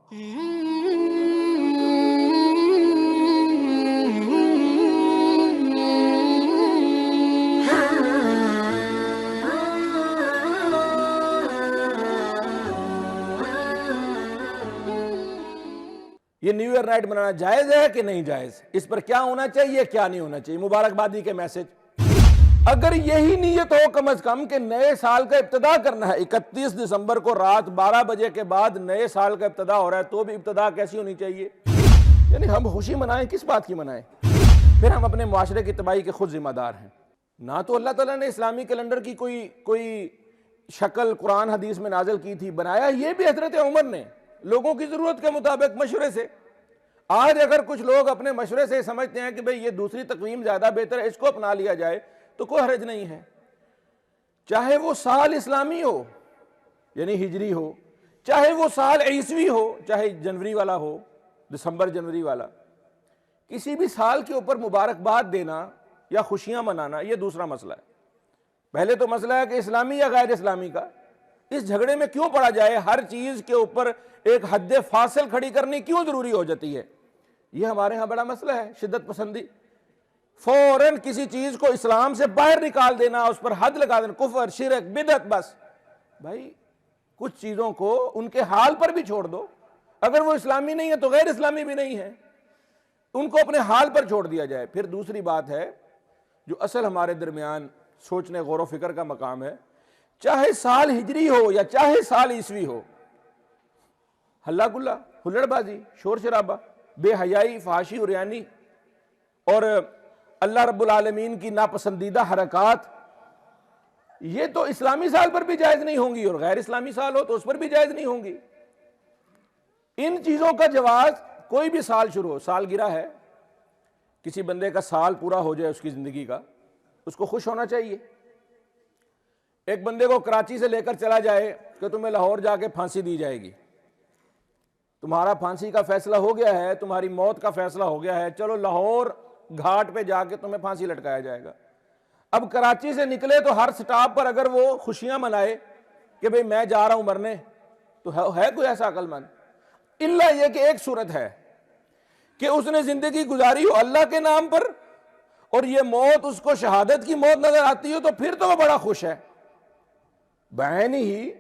ये new year night मनाना जायज है कि नहीं जायज, इस पर क्या होना चाहिए क्या नहीं होना चाहिए, मुबारकबादी के मैसेज। अगर यही नीयत हो कम से कम कि नए साल का इब्तिदा करना है, 31 दिसंबर को रात 12 बजे के बाद नए साल का इब्तिदा हो रहा है, तो भी इब्तिदा कैसी होनी चाहिए? यानी हम खुशी मनाएं, किस बात की मनाएं? फिर हम अपने मुआशरे की तबाही के खुद जिम्मेदार हैं। ना तो अल्लाह ताला ने इस्लामी कैलेंडर की कोई शक्ल कुरान हदीस में नाजिल की थी, बनाया ये भी हजरत उमर ने लोगों की जरूरत के मुताबिक मशवरे से। आज अगर कुछ लोग अपने मशवरे से समझते हैं कि भाई ये दूसरी तकवीम ज्यादा बेहतर है, इसको अपना लिया जाए, तो कोई हर्ज नहीं है। चाहे वो साल इस्लामी हो यानी हिजरी हो, चाहे वो साल ईसवी हो, चाहे जनवरी वाला हो, दिसंबर जनवरी वाला, किसी भी साल के ऊपर मुबारकबाद देना या खुशियां मनाना ये दूसरा मसला है। पहले तो मसला है कि इस्लामी या गैर इस्लामी का, इस झगड़े में क्यों पड़ा जाए? हर चीज के ऊपर एक हद फासिल खड़ी करनी क्यों जरूरी हो जाती है? यह हमारे यहां बड़ा मसला है, शिद्दत पसंदी। फौरन किसी चीज को इस्लाम से बाहर निकाल देना, उस पर हद लगा देना, कुफर शिरक बिदअत। बस भाई कुछ चीजों को उनके हाल पर भी छोड़ दो, अगर वो इस्लामी नहीं है तो गैर इस्लामी भी नहीं है, उनको अपने हाल पर छोड़ दिया जाए। फिर दूसरी बात है जो असल हमारे दरमियान सोचने गौर व फिक्र का मकाम है, चाहे साल हिजरी हो या चाहे साल ईसवी हो, हल्ला गुल्ला, हुल्लड़बाजी, शोर शराबा, बेहयाई, फहाशी उरियानी और अल्लाह रब्बुल आलमीन की नापसंदीदा हरकत, ये तो इस्लामी साल पर भी जायज नहीं होंगी और गैर इस्लामी साल हो तो उस पर भी जायज नहीं होंगी। इन चीजों का जवाब, कोई भी साल शुरू हो, साल गिरा है, किसी बंदे का साल पूरा हो जाए उसकी जिंदगी का, उसको खुश होना चाहिए। एक बंदे को कराची से लेकर चला जाए कि तुम्हें लाहौर जाके फांसी दी जाएगी, तुम्हारा फांसी का फैसला हो गया है, तुम्हारी मौत का फैसला हो गया है, चलो लाहौर घाट पे जाके तुम्हें फांसी लटकाया जाएगा। अब कराची से निकले तो हर स्टॉप पर अगर वो खुशियां मनाए कि भाई मैं जा रहा हूं मरने, तो है कोई ऐसा अक्लमंद? इल्ला यह कि एक सूरत है कि उसने जिंदगी गुजारी हो अल्लाह के नाम पर और यह मौत उसको शहादत की मौत नजर आती हो, तो फिर तो वो बड़ा खुश है। बहन ही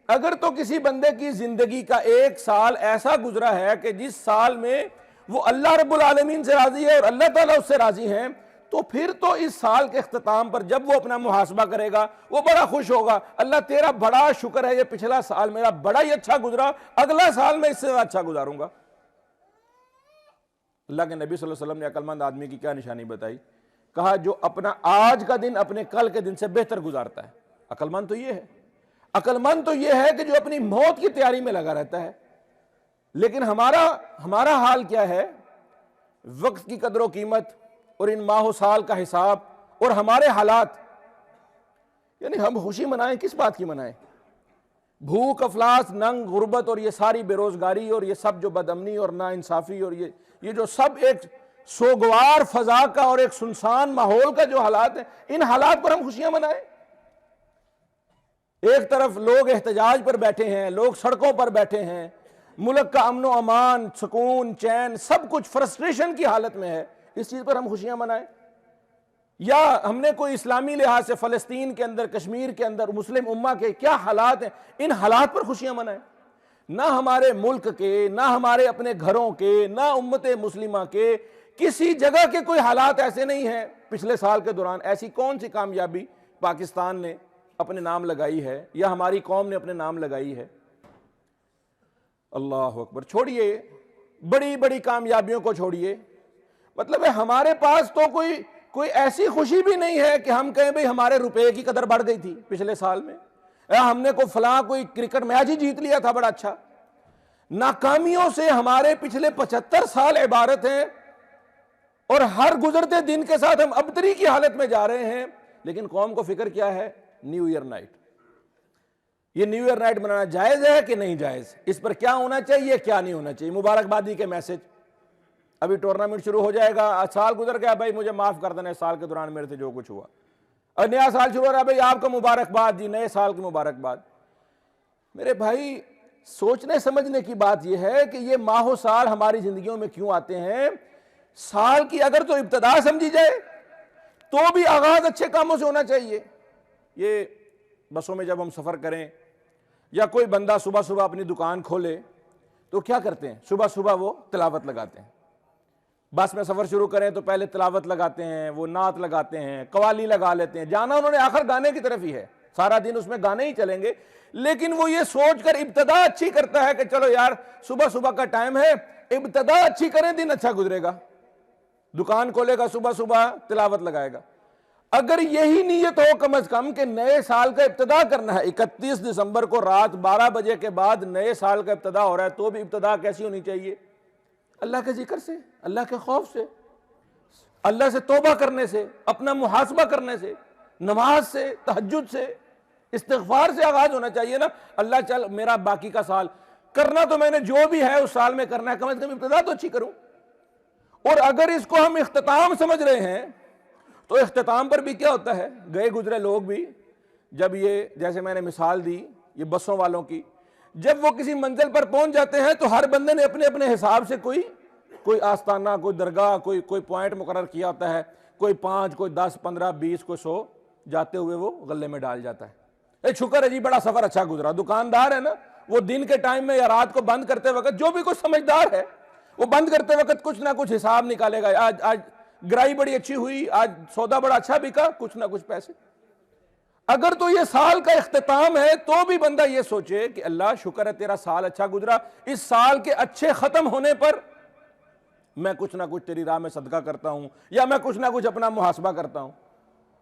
अगर तो किसी बंदे की जिंदगी का एक साल ऐसा गुजरा है कि जिस साल में वो अल्लाह रब्बुल आलमीन से राजी है और अल्लाह ताला उससे राजी हैं, तो फिर तो इस साल के इख्तिताम पर जब वो अपना मुहासबा करेगा वो बड़ा खुश होगा, अल्लाह तेरा बड़ा शुक्र है, ये पिछला साल मेरा बड़ा ही अच्छा गुजरा, अगला साल मैं इससे अच्छा गुजारूंगा। अल्लाह के नबी सल्लल्लाहु अलैहि वसल्लम ने अक्लमंद आदमी की क्या निशानी बताई? कहा जो अपना आज का दिन अपने कल के दिन से बेहतर गुजारता है। अक्लमंद तो ये है, अक्लमंद तो ये है कि जो अपनी मौत की तैयारी में लगा रहता है। लेकिन हमारा हाल क्या है? वक्त की कदर कीमत और इन माह साल का हिसाब और हमारे हालात, यानी हम खुशी मनाएं, किस बात की मनाएं? भूख, अफलास, नंग, गुर्बत और ये सारी बेरोजगारी और ये सब जो बदअमनी और नाइंसाफी और ये जो सब एक सोगवार फजा का और एक सुनसान माहौल का जो हालात है, इन हालात पर हम खुशियां मनाएं। एक तरफ लोग एहतजाज पर बैठे हैं, लोग सड़कों पर बैठे हैं, मुल्क का अमन व अमान, सुकून, चैन सब कुछ फ्रस्ट्रेशन की हालत में है, इस चीज पर हम खुशियां मनाएं? या हमने कोई इस्लामी लिहाज से फलस्तीन के अंदर, कश्मीर के अंदर मुस्लिम उम्मा के क्या हालात हैं, इन हालात पर खुशियां मनाएं? ना हमारे मुल्क के, ना हमारे अपने घरों के, ना उम्मत मुस्लिमा के किसी जगह के कोई हालात ऐसे नहीं हैं पिछले साल के दौरान। ऐसी कौन सी कामयाबी पाकिस्तान ने अपने नाम लगाई है या हमारी कौम ने अपने नाम लगाई है? अल्लाह अकबर। छोड़िए बड़ी बड़ी कामयाबियों को, छोड़िए, मतलब है हमारे पास तो कोई ऐसी खुशी भी नहीं है कि हम कहें भाई हमारे रुपए की कदर बढ़ गई थी पिछले साल में, या हमने कोई क्रिकेट मैच ही जीत लिया था बड़ा अच्छा। नाकामियों से हमारे पिछले 75 साल इबारत हैं और हर गुजरते दिन के साथ हम अबतरी की हालत में जा रहे हैं। लेकिन कौम को फिक्र क्या है? New year night. ये न्यू ईयर नाइट मनाना जायज है कि नहीं जायज, इस पर क्या होना चाहिए क्या नहीं होना चाहिए, मुबारकबादी के मैसेज। अभी टूर्नामेंट शुरू हो जाएगा, आज साल गुजर गया, भाई मुझे माफ कर देना इस साल के दौरान मेरे से जो कुछ हुआ, और नया साल शुरू हो रहा है, भाई आपको मुबारकबाद जी, नए साल की मुबारकबाद। मेरे भाई सोचने समझने की बात यह है कि ये माहो साल हमारी जिंदगियों में क्यों आते हैं। साल की अगर तो इब्तदा समझी जाए तो भी आगाज अच्छे कामों से होना चाहिए। ये बसों में जब हम सफर करें या कोई बंदा सुबह सुबह अपनी दुकान खोले तो क्या करते हैं, सुबह सुबह वो तिलावत लगाते हैं। बस में सफर शुरू करें तो पहले तिलावत लगाते हैं, वो नात लगाते हैं, कवाली लगा लेते हैं। जाना उन्होंने आखिर गाने की तरफ ही है, सारा दिन उसमें गाने ही चलेंगे। लेकिन वो ये सोचकर इब्तदा अच्छी करता है कि चलो यार सुबह सुबह का टाइम है, इब्तदा अच्छी करें, दिन अच्छा गुजरेगा। दुकान खोलेगा, सुबह सुबह तिलावत लगाएगा। अगर यही नीयत हो कम से कम कि नए साल का इब्तदा करना है, 31 दिसंबर को रात 12 बजे के बाद नए साल का इब्तदा हो रहा है, तो भी इब्तदा कैसी होनी चाहिए? अल्लाह के जिक्र से, अल्लाह के खौफ से, अल्लाह से तौबा करने से, अपना मुहासबा करने से, नमाज से, तहज्जुद से, इस्तिग़फ़ार से आगाज होना चाहिए ना। अल्लाह चल मेरा बाकी का साल करना तो मैंने जो भी है उस साल में करना है, कम से कम इब्तिदा तो अच्छी करूं। और अगर इसको हम इख्तिताम समझ रहे हैं तो इख्तिताम पर भी क्या होता है, गए गुजरे लोग भी जब ये, जैसे मैंने मिसाल दी ये बसों वालों की, जब वो किसी मंजिल पर पहुंच जाते हैं तो हर बंदे ने अपने अपने हिसाब से कोई आस्ताना, कोई दरगाह, कोई पॉइंट मुकर्रर किया होता है। कोई 5, कोई 10, 15, 20, कोई 100 जाते हुए वो गले में डाल जाता है। शुक्र है जी बड़ा सफर अच्छा गुजरा। दुकानदार है ना, वो दिन के टाइम में या रात को बंद करते वक्त, जो भी कुछ समझदार है वो बंद करते वक्त कुछ ना कुछ हिसाब निकालेगा। आज ग्राही बड़ी अच्छी हुई, आज सौदा बड़ा अच्छा बिका, कुछ ना कुछ पैसे। अगर तो ये साल का इख्तिताम है तो भी बंदा ये सोचे कि अल्लाह शुक्र है तेरा साल अच्छा गुजरा, इस साल के अच्छे खत्म होने पर मैं कुछ ना कुछ तेरी राह में सदका करता हूं या मैं कुछ ना कुछ अपना मुहासबा करता हूं।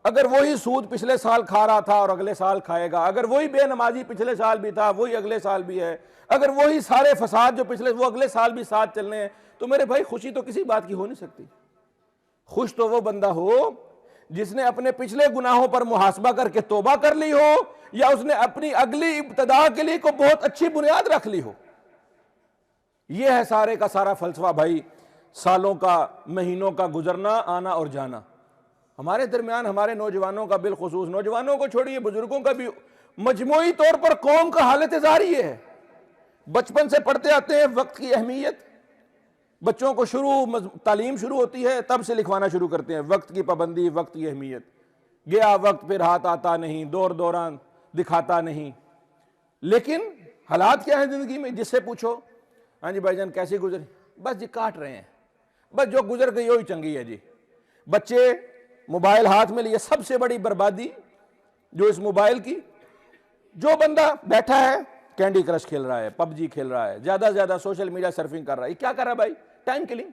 अगर वही सूद पिछले साल खा रहा था और अगले साल खाएगा, अगर वही बेनमाजी पिछले साल भी था वही अगले साल भी है, अगर वही सारे फसाद जो पिछले वो अगले साल भी साथ चलने हैं, तो मेरे भाई खुशी तो किसी बात की हो नहीं सकती। खुश तो वो बंदा हो जिसने अपने पिछले गुनाहों पर मुहासबा करके तौबा कर ली हो, या उसने अपनी अगली इब्तदा के लिए को बहुत अच्छी बुनियाद रख ली हो। यह है सारे का सारा फलसफा भाई, सालों का, महीनों का गुजरना, आना और जाना। हमारे दरमियान हमारे नौजवानों का, बिलखुसूस नौजवानों को छोड़िए बुजुर्गों का भी मजमूई तौर पर कौम का हालत ज़ारी है। बचपन से पढ़ते आते हैं वक्त की अहमियत, बच्चों को तालीम शुरू होती है तब से लिखवाना शुरू करते हैं, वक्त की पाबंदी, वक्त की अहमियत। गया वक्त फिर हाथ आता नहीं, दौरान दिखाता नहीं। लेकिन हालात क्या है जिंदगी में, जिससे पूछो हाँ जी भाईजान कैसे गुजरी, बस जी काट रहे हैं, बस जो गुजर गई वही चंगी है जी। बच्चे मोबाइल हाथ में लिए, सबसे बड़ी बर्बादी जो इस मोबाइल की, जो बंदा बैठा है कैंडी क्रश खेल रहा है, पबजी खेल रहा है, ज्यादा से ज्यादा सोशल मीडिया सर्फिंग कर रहा है, क्या कर रहा है भाई, टाइम किलिंग।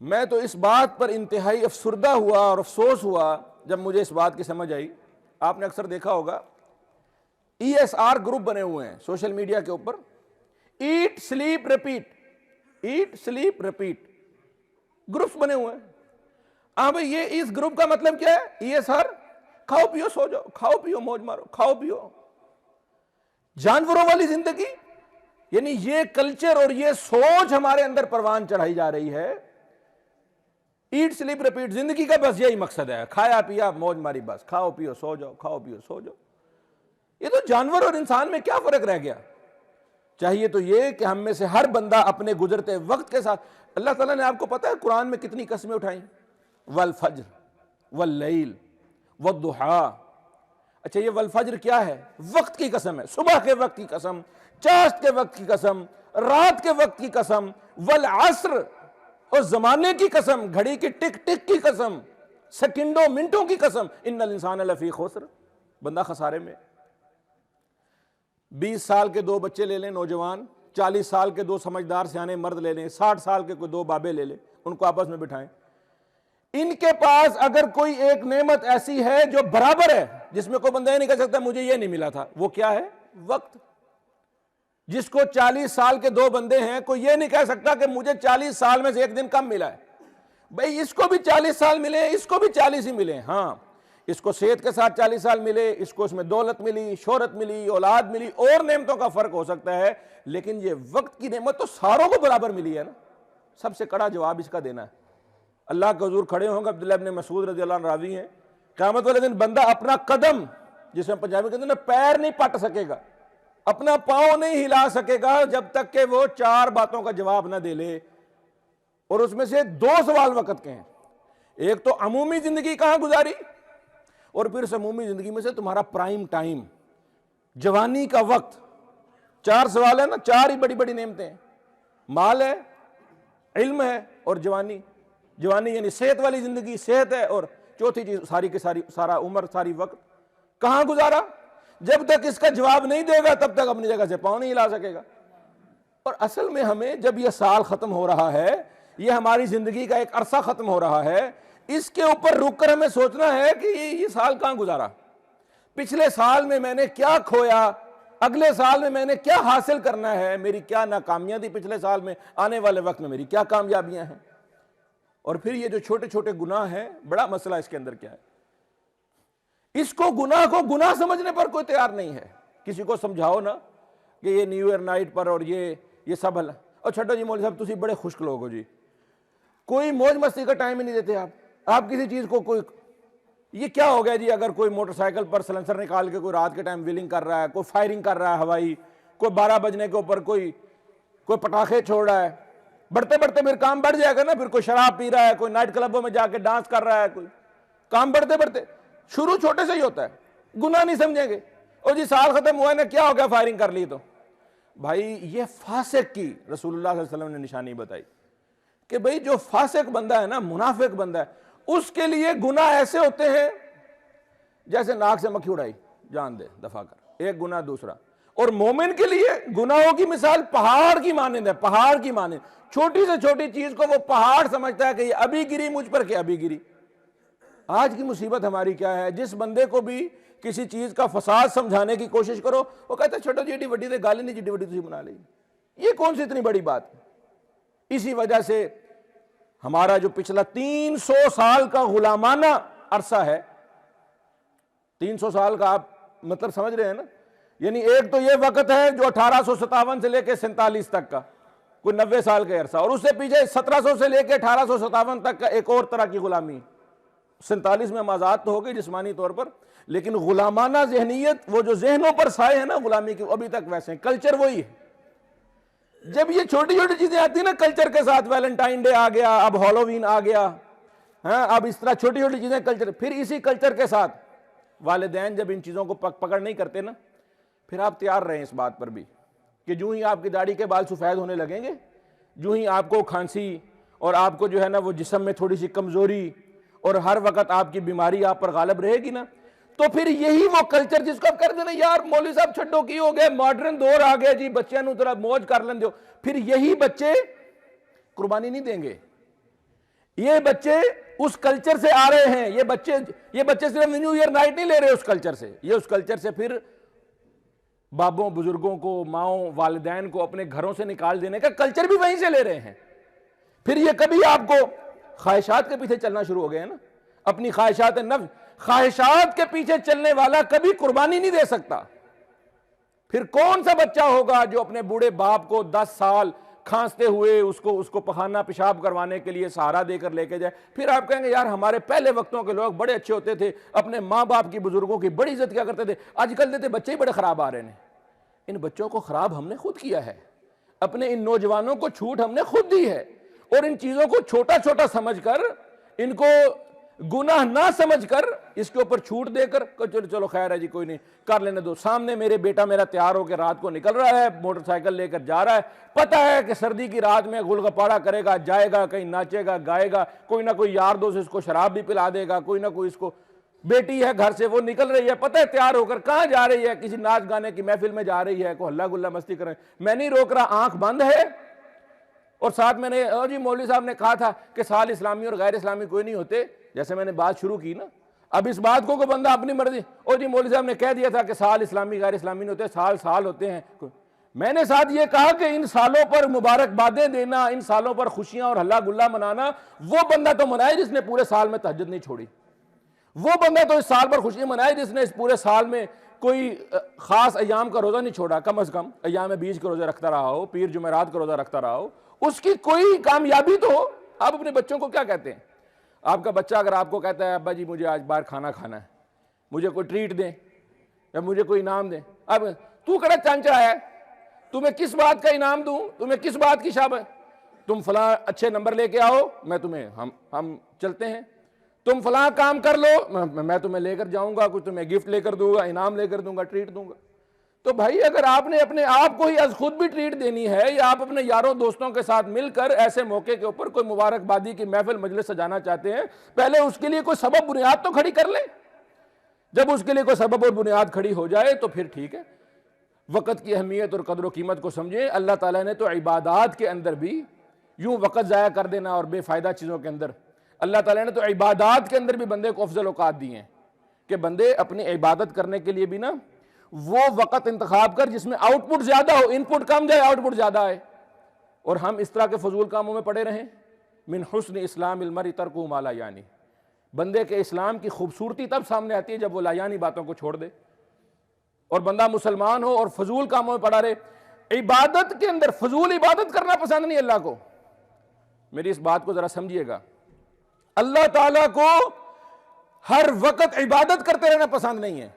मैं तो इस बात पर इंतहाई अफसुर्दा हुआ और अफसोस हुआ जब मुझे इस बात की समझ आई। आपने अक्सर देखा होगा ESR ग्रुप बने हुए हैं सोशल मीडिया के ऊपर, eat sleep repeat, eat sleep repeat groups बने हुए हैं। हाँ भाई, ये इस ग्रुप का मतलब क्या है, ESR, खाओ पियो सो जाओ, खाओ पियो मौज मारो, खाओ पियो, जानवरों वाली जिंदगी। यानी ये कल्चर और ये सोच हमारे अंदर परवान चढ़ाई जा रही है। ईट स्लीप रिपीट, जिंदगी का बस यही मकसद है, खाया पिया मौज मारी, बस खाओ पियो सो जाओ, खाओ पियो सो जाओ। ये तो जानवर और इंसान में क्या फर्क रह गया। चाहिए तो ये कि हम में से हर बंदा अपने गुजरते वक्त के साथ, अल्लाह ताला ने आपको पता है कुरान में कितनी कस्में उठाई, वल फज्र वल लैल वद्दुहा। अच्छा, ये वल फज्र क्या है, वक्त की कसम है, सुबह के वक्त की कसम, चाश्त के वक्त की कसम, रात के वक्त की कसम, वल अस्र, और जमाने की कसम, घड़ी की टिक टिक की कसम, सेकंडों मिनटों की कसम, इन्नल इंसान लफी खुस्र, बंदा खसारे में। 20 साल के 2 बच्चे ले लें नौजवान, 40 साल के 2 समझदार सियाने मर्द ले लें, 60 साल के कोई 2 बाबे ले लें, उनको आपस में बिठाएं। इनके पास अगर कोई एक नेमत ऐसी है जो बराबर है, जिसमें कोई बंदा ये नहीं कह सकता मुझे ये नहीं मिला था, वो क्या है, वक्त। जिसको 40 साल के 2 बंदे हैं, कोई ये नहीं कह सकता कि मुझे 40 साल में से एक दिन कम मिला है। भाई इसको भी 40 साल मिले, इसको भी 40 ही मिले। हाँ, इसको सेहत के साथ 40 साल मिले, इसको इसमें दौलत मिली, शोहरत मिली, औलाद मिली, और नेमतों का फर्क हो सकता है, लेकिन ये वक्त की नेमत तो सारों को बराबर मिली है ना। सबसे कड़ा जवाब इसका देना है। अल्लाह के हुजूर खड़े होंगे, अब्दुल्ला इब्न मसूद रज़ियल्लाहु अन्हु रावी हैं, क़यामत वाले दिन बंदा अपना कदम, जिसमें पंजाबी कहते हैं ना, पैर नहीं पट सकेगा, अपना पांव नहीं हिला सकेगा जब तक कि वो 4 बातों का जवाब ना दे ले। और उसमें से 2 सवाल वक्त के हैं। एक तो अमूमी जिंदगी कहां गुजारी, और फिर समूमी जिंदगी में से तुम्हारा प्राइम टाइम, जवानी का वक्त। 4 सवाल है ना, 4 ही बड़ी बड़ी नेमतें हैं। माल है, इल्म है और जवानी। जवानी यानी सेहत वाली जिंदगी, सेहत है। और चौथी चीज सारी की सारी, सारा उम्र, सारी वक्त कहां गुजारा। जब तक इसका जवाब नहीं देगा तब तक अपनी जगह से पांव नहीं हिला सकेगा। और असल में हमें जब यह साल खत्म हो रहा है, यह हमारी जिंदगी का एक अरसा खत्म हो रहा है, इसके ऊपर रुककर हमें सोचना है कि ये साल कहां गुजारा, पिछले साल में मैंने क्या खोया, अगले साल में मैंने क्या हासिल करना है, मेरी क्या नाकामियां थी पिछले साल में, आने वाले वक्त में मेरी क्या कामयाबियां हैं। और फिर ये जो छोटे छोटे गुनाह हैं, बड़ा मसला इसके अंदर क्या है, इसको गुनाह को गुनाह समझने पर कोई तैयार नहीं है। किसी को समझाओ ना कि ये न्यू ईयर नाइट पर और ये सब हल, और छठो जी मौलवी साहब तुम बड़े खुश्क लोग हो जी, कोई मौज मस्ती का टाइम ही नहीं देते आप किसी चीज को। कोई ये क्या हो गया जी, अगर कोई मोटरसाइकिल पर सलेंसर निकाल के कोई रात के टाइम व्हीलिंग कर रहा है, कोई फायरिंग कर रहा है हवाई, कोई 12 बजने के ऊपर कोई पटाखे छोड़ रहा है, बढ़ते बढ़ते फिर काम बढ़ जाएगा ना। फिर कोई शराब पी रहा है, कोई नाइट क्लबों में जाके डांस कर रहा है, कोई काम बढ़ते बढ़ते, शुरू छोटे से ही होता है, गुनाह नहीं समझेंगे। और जी साल खत्म हुआ है ना, क्या हो गया फायरिंग कर ली, तो भाई ये फासिक की रसूलुल्लाह सल्लल्लाहु अलैहि वसल्लम ने निशानी बताई कि भाई जो फासिक बंदा है ना, मुनाफिक बंदा है, उसके लिए गुनाह ऐसे होते हैं जैसे नाक से मक्खी उड़ाई, जान दे दफा कर, एक गुनाह दूसरा। और मोमिन के लिए गुनाहों की मिसाल पहाड़ की मानिंद है, पहाड़ की मानिंद। छोटी से छोटी चीज को वो पहाड़ समझता है कि ये अभी गिरी मुझ पर, क्या अभी गिरी। आज की मुसीबत हमारी क्या है, जिस बंदे को भी किसी चीज का फसाद समझाने की कोशिश करो, वो कहता है छोटो जी एडी वड्डी गाली नहीं, जिड्डी वड्डी तुझे बना ली, ये कौन सी इतनी बड़ी बात। इसी वजह से हमारा जो पिछला 300 साल का गुलामाना अरसा है, 300 साल का आप मतलब समझ रहे हैं ना, यानी एक तो ये वक्त है जो 1857 से लेकर 47 तक का कोई 90 साल का अरसा, और उससे पीछे 1700 से लेकर 1857 तक का एक और तरह की गुलामी। 47 में हम आजाद तो हो गए जिस्मानी तौर पर, लेकिन गुलामाना जहनीत, वो जो जहनों पर साए है ना गुलामी की, अभी तक वैसे हैं, कल्चर वही है। जब ये छोटी छोटी चीजें आती है ना कल्चर के साथ, वैलेंटाइन डे आ गया, अब हॉलोवीन आ गया, हाँ अब इस तरह छोटी छोटी चीजें कल्चर, फिर इसी कल्चर के साथ वालिदैन जब इन चीजों को पकड़ नहीं करते ना, फिर आप तैयार रहें इस बात पर भी कि जो ही आपकी दाढ़ी के बाल सफेद होने लगेंगे, जो ही आपको खांसी और आपको जो है ना वो जिस्म में थोड़ी सी कमजोरी और हर वक्त आपकी बीमारी आप पर गालिब रहेगी ना, तो फिर यही वो कल्चर जिसको आप कर देना, यार मौलवी साहब छड्डो की हो गए, मॉडर्न दौर आ गया जी, बच्चों को थोड़ा मौज कर लें दो, फिर यही बच्चे कुर्बानी नहीं देंगे। ये बच्चे उस कल्चर से आ रहे हैं, ये बच्चे सिर्फ न्यू ईयर नाइट नहीं ले रहे उस कल्चर से, ये उस कल्चर से फिर बाबों बुजुर्गों को, माओ वालिदैन को अपने घरों से निकाल देने का कल्चर भी वहीं से ले रहे हैं। फिर ये कभी आपको ख्वाहिशात के पीछे चलना शुरू हो गए ना, अपनी ख्वाहिशात नफ्स, ख्वाहिशात के पीछे चलने वाला कभी कुर्बानी नहीं दे सकता। फिर कौन सा बच्चा होगा जो अपने बूढ़े बाप को 10 साल खांसते हुए उसको पखाना पेशाब करवाने के लिए सहारा देकर लेके जाए। फिर आप कहेंगे यार हमारे पहले वक्तों के लोग बड़े अच्छे होते थे, अपने माँ बाप की बुजुर्गों की बड़ी इज्जत किया करते थे, आजकल देते बच्चे ही बड़े खराब आ रहे हैं। इन बच्चों को खराब हमने खुद किया है, अपने इन नौजवानों को छूट हमने खुद दी है, और इन चीजों को छोटा छोटा समझकर, इनको गुनाह ना समझकर इसके ऊपर छूट देकर चलो चलो खैर है जी कोई नहीं कर लेने दो। सामने मेरे बेटा मेरा तैयार होकर रात को निकल रहा है, मोटरसाइकिल लेकर जा रहा है, पता है कि सर्दी की रात में गुलगप्पाड़ा करेगा, जाएगा कहीं नाचेगा गाएगा, कोई ना कोई यार दोस्त इसको शराब भी पिला देगा, कोई ना कोई इसको, बेटी है घर से वो निकल रही है, पता है तैयार होकर कहां जा रही है, किसी नाच गाने की महफिल में जा रही है, कोई हल्ला गुल्ला मस्ती कर रहे हैं, मैं नहीं रोक रहा, आंख बंद है। और साथ मैंने जी मौलवी साहब ने कहा था कि साल इस्लामी और गैर इस्लामी कोई नहीं होते, जैसे मैंने बात शुरू की ना, अब इस बात को कोई बंदा अपनी मर्जी, और जी मौलवी साहब ने कह दिया था कि साल इस्लामी गैर इस्लामी नहीं होते, साल साल होते हैं। मैंने साथ ये कहा कि इन सालों पर मुबारकबादें देना, इन सालों पर खुशियां और हल्ला गुल्ला मनाना, वो बंदा तो मनाए जिसने पूरे साल में तहज्जुद नहीं छोड़ी, वो बंदा तो इस साल पर खुशियां मनाए जिसने इस पूरे साल में कोई खास अयाम का रोजा नहीं छोड़ा, कम अज कम अयाम बीज का रोजा रखता रहा हो, पीर जुमेरात का रोजा रखता रहा हो, उसकी कोई कामयाबी तो हो। आप अपने बच्चों को क्या कहते हैं, आपका बच्चा अगर आपको कहता है अब्बा जी मुझे आज बाहर खाना खाना है, मुझे कोई ट्रीट दें या मुझे कोई इनाम दें, अब तू कड़ा चांचा है, तुम्हें किस बात का इनाम दूं, तुम्हें किस बात की शाबाश, तुम फलां अच्छे नंबर लेके आओ, मैं तुम्हें हम चलते हैं, तुम फलां काम कर लो, मैं तुम्हें लेकर जाऊंगा, कुछ तुम्हें गिफ्ट लेकर दूंगा, इनाम लेकर दूंगा, ट्रीट दूंगा। तो भाई अगर आपने अपने आप को ही आज खुद भी ट्रीट देनी है, या आप अपने यारों दोस्तों के साथ मिलकर ऐसे मौके के ऊपर कोई मुबारकबादी की महफिल मजलिस सजाना चाहते हैं, पहले उसके लिए कोई सबब बुनियाद तो खड़ी कर लें। जब उसके लिए कोई सबब और बुनियाद खड़ी हो जाए तो फिर ठीक है। वक़्त की अहमियत और कदर कीमत को समझें। अल्लाह ताला ने तो इबादात के अंदर भी यूं वक़्त ज़ाया कर देना और बेफ़ायदा चीज़ों के अंदर, अल्लाह ताला ने तो इबादात के अंदर भी बंदे को अफजल औकात दिए हैं कि बंदे अपनी इबादत करने के लिए भी ना वो वक़्त इंतखाब कर जिसमें आउटपुट ज़्यादा हो, इनपुट कम जाए आउटपुट ज़्यादा आए। और हम इस तरह के फजूल कामों में पड़े रहें। मिन हुस्न इस्लामिल मर्इ तर्कुहु मा ला यानी, बंदे के इस्लाम की खूबसूरती तब सामने आती है जब वो लायानी बातों को छोड़ दे और बंदा मुसलमान हो और फजूल कामों में पड़ा रहे। इबादत के अंदर फजूल इबादत करना पसंद नहीं अल्लाह को। मेरी इस बात को जरा समझिएगा, अल्लाह ताला को हर वक्त इबादत करते रहना पसंद नहीं है।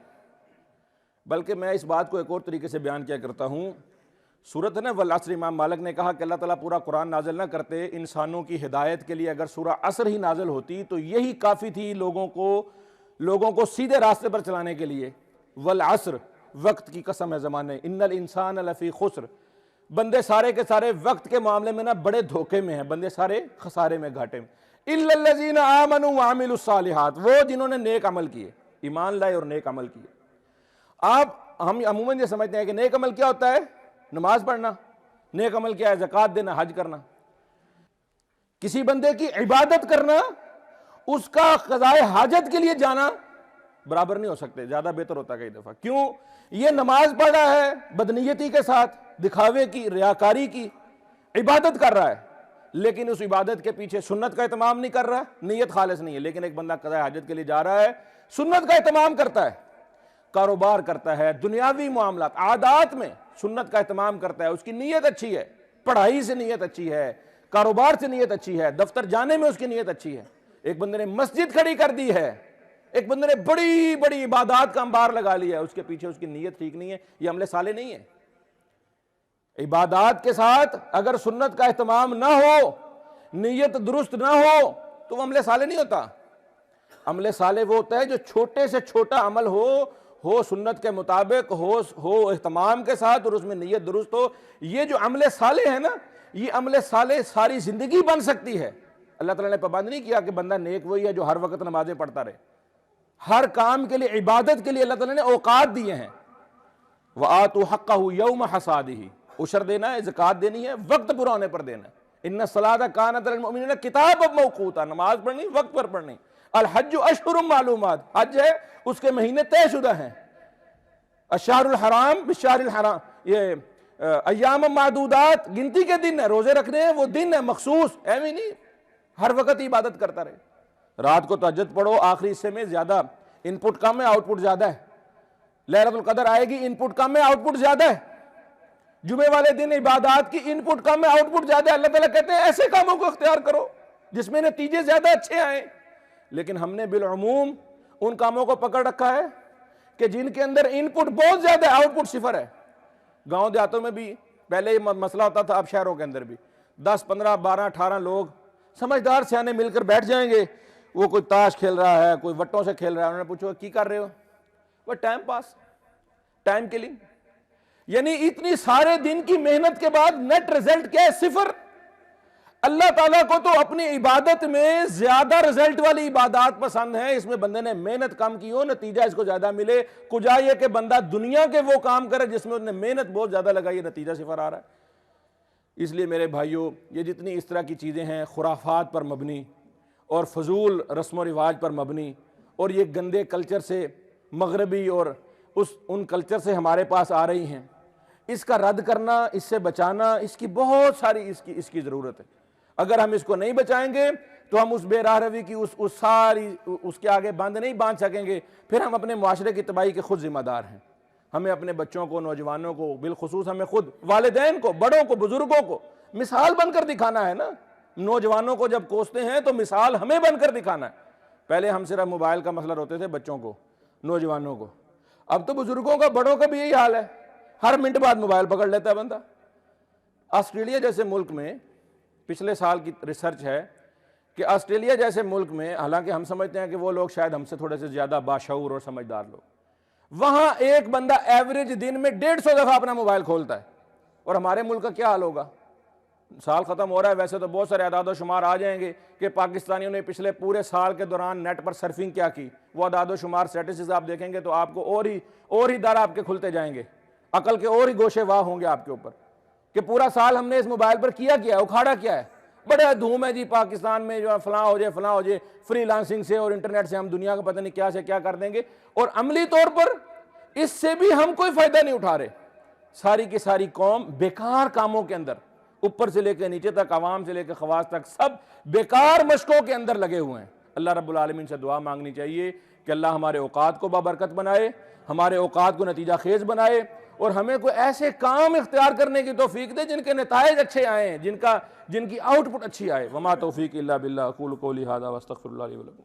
बल्कि मैं इस बात को एक और तरीके से बयान किया करता हूं। सूरत है ना वल अस्र, इमाम मालिक ने कहा कि अल्लाह ताला पूरा कुरान नाजिल ना करते इंसानों की हिदायत के लिए, अगर सूरह असर ही नाजिल होती तो यही काफ़ी थी लोगों को सीधे रास्ते पर चलाने के लिए। वल अस्र, वक्त की कसम है ज़माने, इन्नल इंसान लफ़ी खुस्र, बंदे सारे के सारे वक्त के मामले में ना बड़े धोखे में हैं, बंदे सारे खसारे में, घाटे में। इल्लल्लज़ीना आमनू व अमिलुस सालिहात, वो जिन्होंने नेक अमल किए, ईमान लाए और नेक अमल किए। हम अमूमन ये समझते हैं कि नेक अमल क्या होता है, नमाज पढ़ना। नेक अमल क्या है, ज़कात देना, हज करना। किसी बंदे की इबादत करना, उसका क़ज़ाए हाजत के लिए जाना बराबर नहीं हो सकते, ज्यादा बेहतर होता है कई दफा। क्यों? ये नमाज पढ़ रहा है बदनीयती के साथ, दिखावे की, रियाकारी की इबादत कर रहा है, लेकिन उस इबादत के पीछे सुन्नत का एहतमाम नहीं कर रहा, नीयत खालिस नहीं है। लेकिन एक बंदा क़ज़ाए हाजत के लिए जा रहा है, सुन्नत का एहतमाम करता है, कारोबार करता है, दुनियावी मामलात आदात में सुन्नत का एहतमाम करता है, उसकी नीयत अच्छी है, पढ़ाई से नीयत अच्छी है, कारोबार से नीयत अच्छी है, दफ्तर जाने में उसकी नीयत अच्छी है। एक बंदे ने मस्जिद खड़ी कर दी है, एक बंदे ने बड़ी बड़ी इबादत का अंबार लगा लिया है, उसके पीछे उसकी नीयत ठीक नहीं है, ये अमले साले नहीं है। इबादत के साथ अगर सुन्नत का एहतमाम ना हो, नीयत दुरुस्त ना हो, तो वो अमले साले नहीं होता। अमले साले वो होता है जो छोटे से छोटा अमल हो सुन्नत के मुताबिक, हो एहतमाम के साथ और उसमें नीयत दुरुस्त हो। ये जो अमले साले हैं ना, ये अमले साले सारी जिंदगी बन सकती है। अल्लाह ताला ने पाबंद नहीं किया कि बंदा नेक वही है जो हर वक्त नमाजें पढ़ता रहे। हर काम के लिए, इबादत के लिए अल्लाह ताला ने औकात दिए हैं। व आतू हक्कहू यौम हसादिही, उशर देना है, ज़कात देनी है, वक्त पूरा होने पर देना है। इन्ना सलात कानत अल मुमिनीन किताबन मौक़ूता, नमाज पढ़नी वक्त पर पढ़नी। अल हज्जु अशहुरुम मालूमात, हज है उसके महीने तयशुदा हैं। अशहरुल हराम बिशहरिल हराम, ये अय्याम मादूदात, गिनती के दिन है, रोजे रखने हैं, वो दिन है मखसूस, ऐਵੇਂ नहीं हर वक्त इबादत करता रहे। रात को तहज्जुद पढ़ो, आखिरी हिस्से में ज्यादा इनपुट कम है, आउटपुट ज्यादा है। लैलतुल कदर आएगी, इनपुट कम है, आउटपुट ज्यादा है। जुमे वाले दिन इबादत की इनपुट कम है, आउटपुट ज्यादा है। अल्लाह ताला कहते हैं ऐसे कामों को इख्तियार करो जिसमें नतीजे ज्यादा अच्छे आए। लेकिन हमने बिलउमूम उन कामों को पकड़ रखा है कि जिनके अंदर इनपुट बहुत ज्यादा है, आउटपुट सिफर है। गांव देहातों में भी पहले ये मसला होता था, अब शहरों के अंदर भी 10, 15, 12, 18 लोग समझदार सियाने मिलकर बैठ जाएंगे। वो कोई ताश खेल रहा है, कोई वट्टों से खेल रहा है, उन्होंने पूछो की कर रहे हो, वो टाइम पास, टाइम किलिंग। यानी इतनी सारे दिन की मेहनत के बाद नेट रिजल्ट क्या है? सिफर। अल्लाह ताला को तो अपनी इबादत में ज्यादा रिजल्ट वाली इबादत पसंद है। इसमें बंदे ने मेहनत कम की हो, नतीजा इसको ज्यादा मिले। कुजा ये कि बंदा दुनिया के वो काम करे जिसमें उसने मेहनत बहुत ज्यादा लगाई, नतीजा सिफर आ रहा है। इसलिए मेरे भाइयों, ये जितनी इस तरह की चीजें हैं खुराफात पर मबनी और फजूल रस्म रिवाज पर मबनी, और ये गंदे कल्चर से मगरबी और उन कल्चर से हमारे पास आ रही हैं, इसका रद्द करना, इससे बचाना, इसकी बहुत सारी इसकी ज़रूरत है। अगर हम इसको नहीं बचाएंगे तो हम उस बेराह रवी की उस सारी उसके आगे बंद नहीं बांध सकेंगे। फिर हम अपने मुआशरे की तबाही के खुद जिम्मेदार हैं। हमें अपने बच्चों को, नौजवानों को, बिलखुसूस हमें खुद, वालिदैन को, बड़ों को, बुजुर्गों को मिसाल बनकर दिखाना है ना। नौजवानों को जब कोसते हैं तो मिसाल हमें बनकर दिखाना है। पहले हम सिर्फ मोबाइल का मसला रोते थे बच्चों को, नौजवानों को, अब तो बुजुर्गों का, बड़ों का भी यही हाल है। हर मिनट बाद मोबाइल पकड़ लेता है बंदा। ऑस्ट्रेलिया जैसे मुल्क में पिछले साल की रिसर्च है कि ऑस्ट्रेलिया जैसे मुल्क में, हालांकि हम समझते हैं कि वो लोग शायद हमसे थोड़े से ज्यादा बाशऊर और समझदार लोग, वहां एक बंदा एवरेज दिन में 150 दफा अपना मोबाइल खोलता है। और हमारे मुल्क का क्या हाल होगा? साल खत्म हो रहा है, वैसे तो बहुत सारे अदाद शुमार आ जाएंगे कि पाकिस्तानियों ने पिछले पूरे साल के दौरान नेट पर सर्फिंग क्या की। वो अदाद शुमार स्टेटिस्टिक्स आप देखेंगे तो आपको और ही दर आपके खुलते जाएंगे, अकल के और ही गोशे वाह होंगे आपके ऊपर कि पूरा साल हमने इस मोबाइल पर किया क्या है, उखाड़ा क्या है। बड़ा धूम है जी पाकिस्तान में, जो फलां हो जाए फ्रीलांसिंग से और इंटरनेट से हम दुनिया का पता नहीं क्या से क्या कर देंगे, और अमली तौर पर इससे भी हम कोई फायदा नहीं उठा रहे। सारी की सारी कौम बेकार कामों के अंदर, ऊपर से लेकर नीचे तक, आवाम से लेकर खवास तक, सब बेकार मशकों के अंदर लगे हुए हैं। अल्लाह रब्बुल आलमीन से दुआ मांगनी चाहिए कि अल्लाह हमारे औकात को बाबरकत बनाए, हमारे औकात को नतीजा खेज बनाए, और हमें कोई ऐसे काम इख्तियार करने की तौफीक दे जिनके नताइज अच्छे आए, जिनकी आउटपुट अच्छी आए। वमा तौफीक इल्ला बिल्लाह, अक़ूलु क़ौली हाज़ा व अस्तग़फिरुल्लाह ली व लकुम।